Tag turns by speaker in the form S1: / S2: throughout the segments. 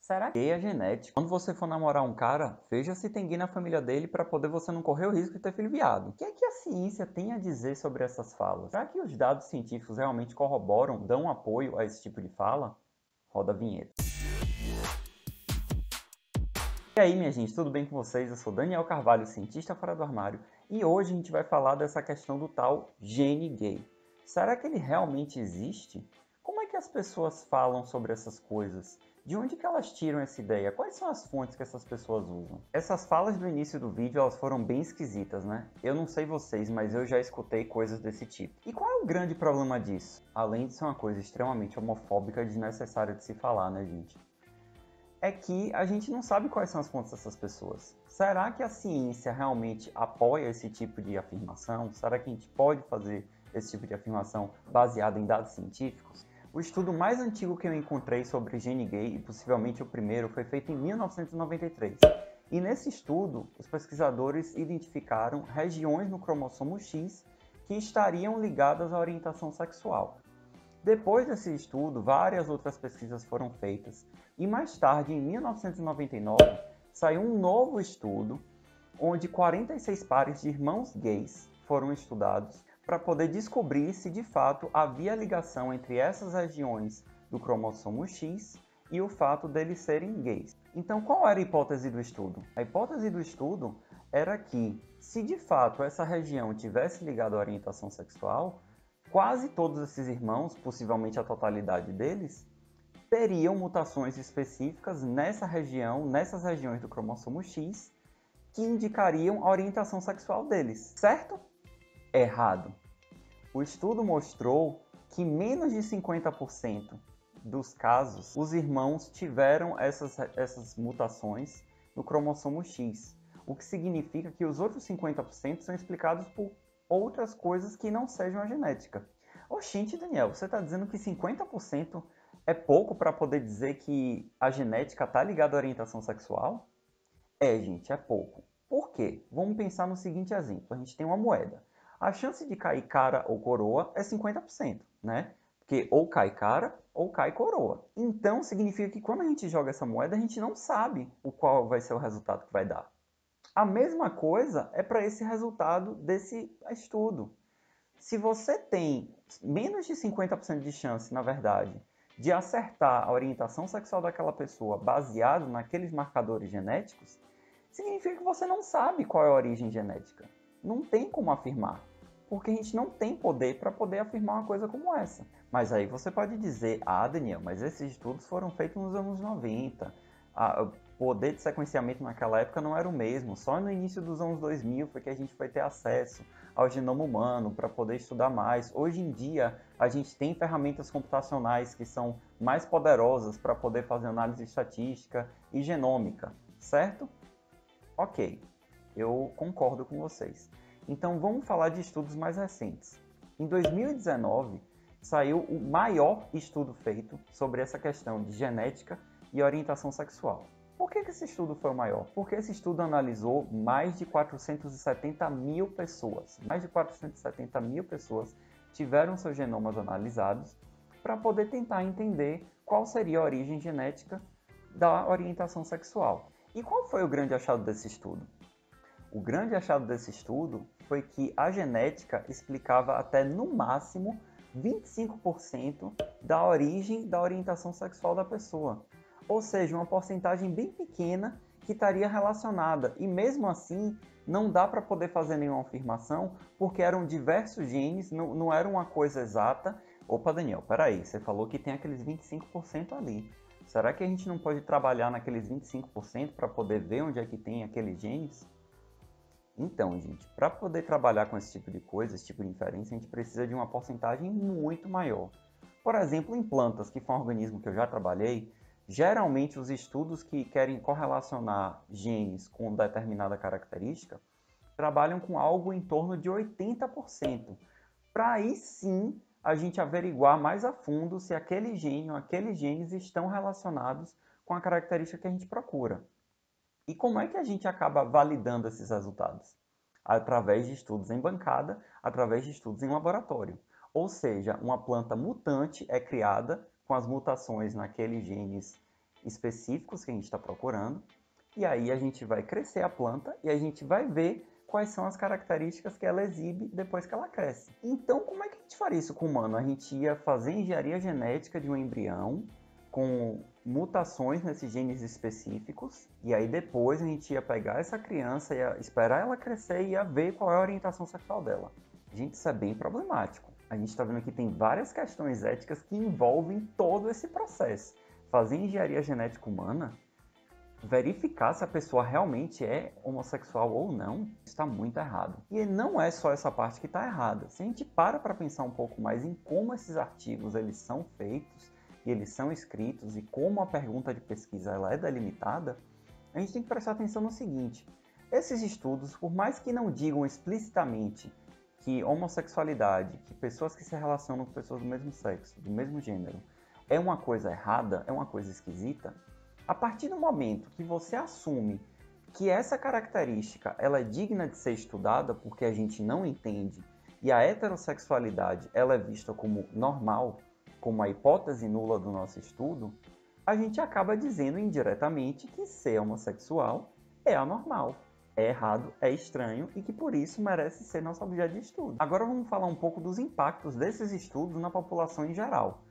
S1: Será que é genético? Quando você for namorar um cara, veja se tem gay na família dele para poder você não correr o risco de ter filho viado. O que é que a ciência tem a dizer sobre essas falas? Será que os dados científicos realmente corroboram, dão apoio a esse tipo de fala? Roda a vinheta. E aí, minha gente, tudo bem com vocês? Eu sou Daniel Carvalho, cientista fora do armário, e hoje a gente vai falar dessa questão do tal gene gay. Será que ele realmente existe? Como é que as pessoas falam sobre essas coisas? De onde que elas tiram essa ideia? Quais são as fontes que essas pessoas usam? Essas falas do início do vídeo, elas foram bem esquisitas, né? Eu não sei vocês, mas eu já escutei coisas desse tipo. E qual é o grande problema disso? Além de ser uma coisa extremamente homofóbica e desnecessária de se falar, né, gente? É que a gente não sabe quais são as fontes dessas pessoas. Será que a ciência realmente apoia esse tipo de afirmação? Será que a gente pode fazer esse tipo de afirmação baseada em dados científicos? O estudo mais antigo que eu encontrei sobre gene gay, e possivelmente o primeiro, foi feito em 1993. E nesse estudo, os pesquisadores identificaram regiões no cromossomo X que estariam ligadas à orientação sexual. Depois desse estudo, várias outras pesquisas foram feitas e mais tarde, em 1999, saiu um novo estudo onde 46 pares de irmãos gays foram estudados para poder descobrir se de fato havia ligação entre essas regiões do cromossomo X e o fato deles serem gays. Então, qual era a hipótese do estudo? A hipótese do estudo era que, se de fato essa região tivesse ligada à orientação sexual, quase todos esses irmãos, possivelmente a totalidade deles, teriam mutações específicas nessa região, nessas regiões do cromossomo X, que indicariam a orientação sexual deles. Certo? Errado. O estudo mostrou que menos de 50% dos casos, os irmãos tiveram essas mutações no cromossomo X, o que significa que os outros 50% são explicados por outras coisas que não sejam a genética. Oxente, Daniel, você está dizendo que 50% é pouco para poder dizer que a genética está ligada à orientação sexual? É, gente, é pouco. Por quê? Vamos pensar no seguinte exemplo. A gente tem uma moeda. A chance de cair cara ou coroa é 50%, né? Porque ou cai cara ou cai coroa. Então, significa que quando a gente joga essa moeda, a gente não sabe qual vai ser o resultado que vai dar. A mesma coisa é para esse resultado desse estudo. Se você tem menos de 50% de chance, na verdade, de acertar a orientação sexual daquela pessoa baseado naqueles marcadores genéticos, significa que você não sabe qual é a origem genética. Não tem como afirmar, porque a gente não tem poder para poder afirmar uma coisa como essa. Mas aí você pode dizer, ah, Daniel, mas esses estudos foram feitos nos anos 90. O poder de sequenciamento naquela época não era o mesmo. Só no início dos anos 2000 foi que a gente foi ter acesso ao genoma humano para poder estudar mais. Hoje em dia, a gente tem ferramentas computacionais que são mais poderosas para poder fazer análise estatística e genômica, certo? Ok, eu concordo com vocês. Então vamos falar de estudos mais recentes. Em 2019, saiu o maior estudo feito sobre essa questão de genética e orientação sexual. Por que esse estudo foi o maior? Porque esse estudo analisou mais de 470 mil pessoas. Mais de 470 mil pessoas tiveram seus genomas analisados para poder tentar entender qual seria a origem genética da orientação sexual. E qual foi o grande achado desse estudo? O grande achado desse estudo foi que a genética explicava até no máximo 25% da origem da orientação sexual da pessoa. Ou seja, uma porcentagem bem pequena que estaria relacionada. E mesmo assim, não dá para poder fazer nenhuma afirmação, porque eram diversos genes, não era uma coisa exata. Opa, Daniel, peraí, você falou que tem aqueles 25% ali. Será que a gente não pode trabalhar naqueles 25% para poder ver onde é que tem aqueles genes? Então, gente, para poder trabalhar com esse tipo de coisa, esse tipo de inferência, a gente precisa de uma porcentagem muito maior. Por exemplo, em plantas, que foi um organismo que eu já trabalhei, geralmente os estudos que querem correlacionar genes com determinada característica trabalham com algo em torno de 80%. Para aí sim a gente averiguar mais a fundo se aquele gene ou aqueles genes estão relacionados com a característica que a gente procura. E como é que a gente acaba validando esses resultados? Através de estudos em bancada, através de estudos em laboratório. Ou seja, uma planta mutante é criada com as mutações naqueles genes específicos que a gente está procurando, e aí a gente vai crescer a planta e a gente vai ver quais são as características que ela exibe depois que ela cresce. Então, como é que a gente faria isso com o humano? A gente ia fazer engenharia genética de um embrião com mutações nesses genes específicos, e aí depois a gente ia pegar essa criança, ia esperar ela crescer e ia ver qual é a orientação sexual dela. Gente, isso é bem problemático. A gente está vendo que tem várias questões éticas que envolvem todo esse processo. Fazer engenharia genética humana, verificar se a pessoa realmente é homossexual ou não, está muito errado. E não é só essa parte que está errada. Se a gente para pensar um pouco mais em como esses artigos eles são feitos, e eles são escritos, e como a pergunta de pesquisa ela é delimitada, a gente tem que prestar atenção no seguinte: esses estudos, por mais que não digam explicitamente que homossexualidade, que pessoas que se relacionam com pessoas do mesmo sexo, do mesmo gênero, é uma coisa errada, é uma coisa esquisita, a partir do momento que você assume que essa característica ela é digna de ser estudada porque a gente não entende, e a heterossexualidade ela é vista como normal, como a hipótese nula do nosso estudo, a gente acaba dizendo indiretamente que ser homossexual é anormal, é errado, é estranho e que por isso merece ser nosso objeto de estudo. Agora vamos falar um pouco dos impactos desses estudos na população em geral.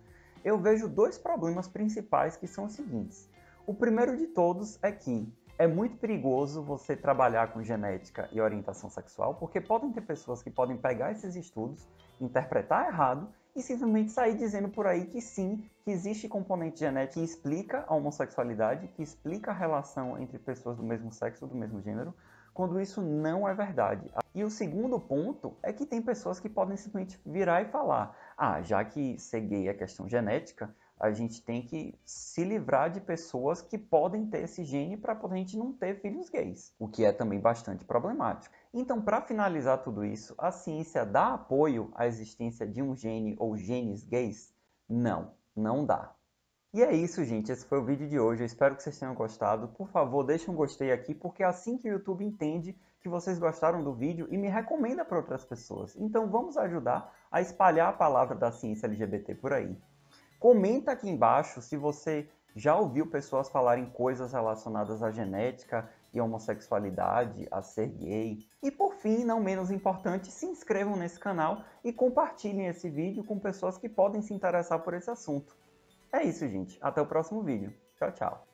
S1: Eu vejo dois problemas principais que são os seguintes. O primeiro de todos é que é muito perigoso você trabalhar com genética e orientação sexual, porque podem ter pessoas que podem pegar esses estudos, interpretar errado e simplesmente sair dizendo por aí que sim, que existe componente genético que explica a homossexualidade, que explica a relação entre pessoas do mesmo sexo, do mesmo gênero, quando isso não é verdade. E o segundo ponto é que tem pessoas que podem simplesmente virar e falar: já que ser gay é questão genética, a gente tem que se livrar de pessoas que podem ter esse gene para a gente não ter filhos gays, o que é também bastante problemático. Então, para finalizar tudo isso, a ciência dá apoio à existência de um gene ou genes gays? Não, não dá. E é isso, gente. Esse foi o vídeo de hoje. Eu espero que vocês tenham gostado. Por favor, deixe um gostei aqui, porque é assim que o YouTube entende que vocês gostaram do vídeo e me recomenda para outras pessoas. Então, vamos ajudar a espalhar a palavra da ciência LGBT por aí. Comenta aqui embaixo se você já ouviu pessoas falarem coisas relacionadas à genética e homossexualidade, a ser gay. E por fim, não menos importante, se inscrevam nesse canal e compartilhem esse vídeo com pessoas que podem se interessar por esse assunto. É isso, gente. Até o próximo vídeo. Tchau, tchau.